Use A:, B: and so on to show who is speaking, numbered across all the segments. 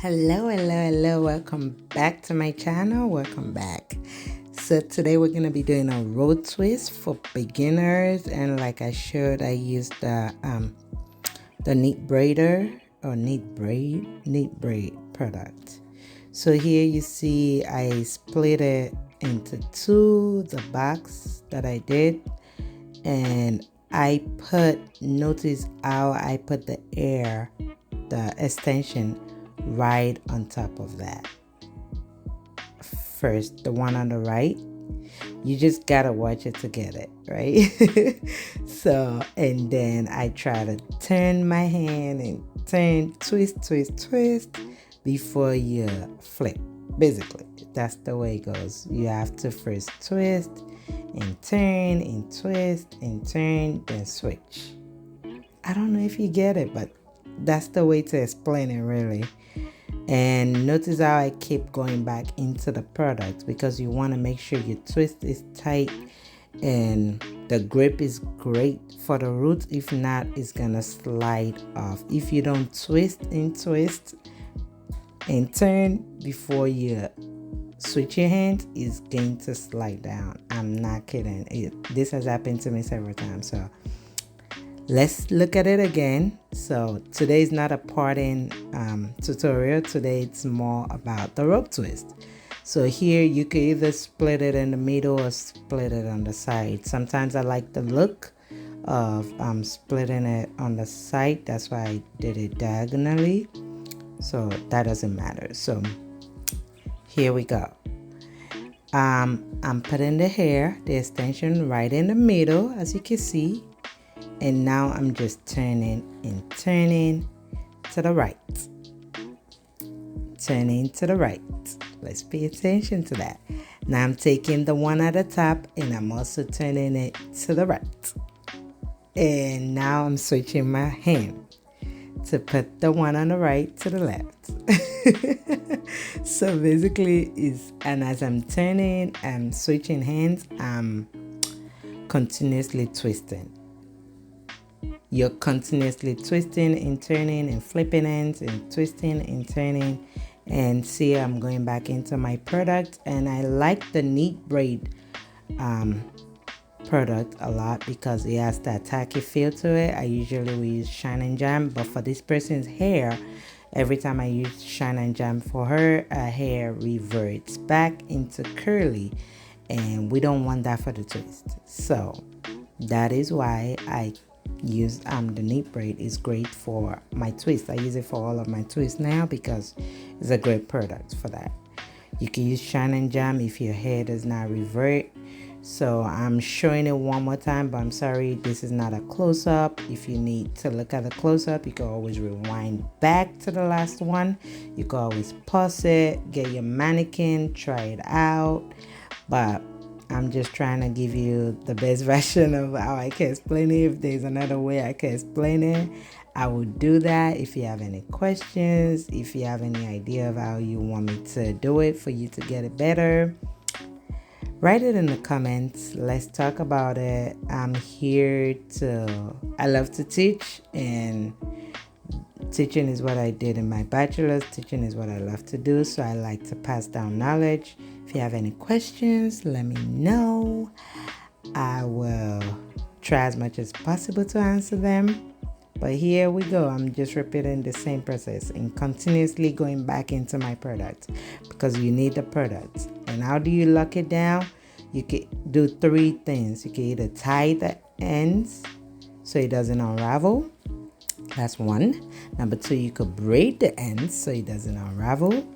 A: Hello, welcome back to my channel. Welcome back. So today we're going to be doing a road twist for beginners, and like I showed, I used the knit braider or knit braid product. So here you see I split it into two, the box that I did, and notice how I put the extension right on top of that. First, the one on the right, you just gotta watch it to get it right. So, and then I try to turn my hand and twist before you flip. Basically, that's the way it goes. You have to first twist and turn and twist and turn, then switch. I don't know if you get it, but that's the way to explain it, really. And notice how I keep going back into the product, because you want to make sure your twist is tight and the grip is great for the roots. If not, it's gonna slide off. If you don't twist and turn before you switch your hands, it's going to slide down. I'm not kidding. This has happened to me several times. So let's look at it again. So today is not a parting tutorial. Today it's more about the rope twist. So here you can either split it in the middle or split it on the side. Sometimes I like the look of splitting it on the side. That's why I did it diagonally. So that doesn't matter. So here we go. I'm putting the extension right in the middle, as you can see. And now I'm just turning and turning to the right. Turning to the right. Let's pay attention to that. Now I'm taking the one at the top and I'm also turning it to the right. And now I'm switching my hand to put the one on the right to the left. So basically and as I'm turning and switching hands, I'm continuously twisting. You're continuously twisting and turning and flipping ends and twisting and turning. And see, I'm going back into my product, and I like the knit braid product a lot because it has that tacky feel to it. I usually will use Shine and Jam, but for this person's hair, every time I use Shine and Jam for her hair reverts back into curly, and we don't want that for the twist. So that is why I use the knit braid. Is great for my twist. I use it for all of my twists now because it's a great product for that. You can use Shine and Jam if your hair does not revert. So I'm showing it one more time, but I'm sorry, this is not a close-up. If you need to look at the close-up, you can always rewind back to the last one. You can always pause it, get your mannequin, try it out. But I'm just trying to give you the best version of how I can explain it. If there's another way I can explain it, I will do that. If you have any questions, if you have any idea of how you want me to do it for you to get it better, write it in the comments. Let's talk about it. I love to teach, and teaching is what I did in my bachelor's. Teaching is what I love to do, so I like to pass down knowledge. If you have any questions, let me know. I will try as much as possible to answer them. But here we go. I'm just repeating the same process and continuously going back into my product because you need the product. And how do you lock it down? You can do three things. You can either tie the ends so it doesn't unravel. That's one. Number two, you could braid the ends so it doesn't unravel.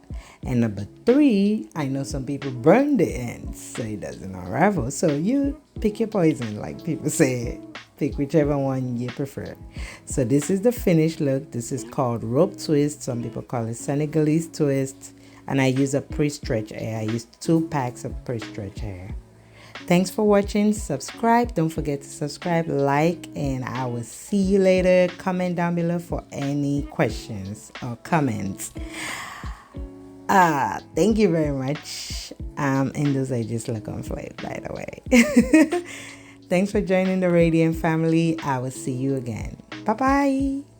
A: And number three, I know some people burn the ends so it doesn't unravel. So you pick your poison, like people say. Pick whichever one you prefer. So this is the finished look. This is called rope twist. Some people call it Senegalese twist. And I use a pre-stretch hair. I use 2 packs of pre-stretch hair. Thanks for watching. Subscribe. Don't forget to subscribe, like, and I will see you later. Comment down below for any questions or comments. Thank you very much. And those are just look on flight, by the way. Thanks for joining the Radiant family. I will see you again. Bye-bye.